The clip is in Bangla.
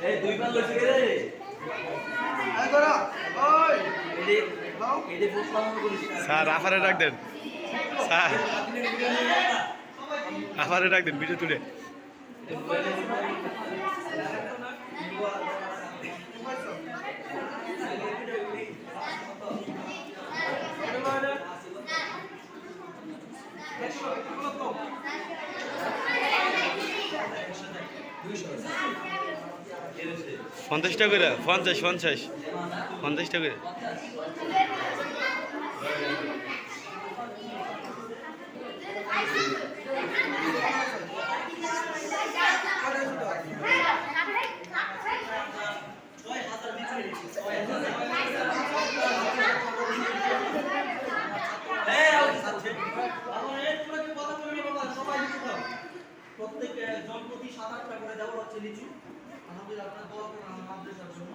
এই দুই পাল লইছে রে এই ধরো ওই এডি ফুট পালন করিস স্যার আফারে ডাক দেন স্যার আফারে ডাক দেন ভিডিও তুলে পঞ্চাশটা করে 50 করে প্রত্যেক জনপ্রতি 7-8টা করে দেওয়া হচ্ছে লিচু। আলহামদুলিল্লাহ আপনার দোয়া করুন আমাদের জন্য।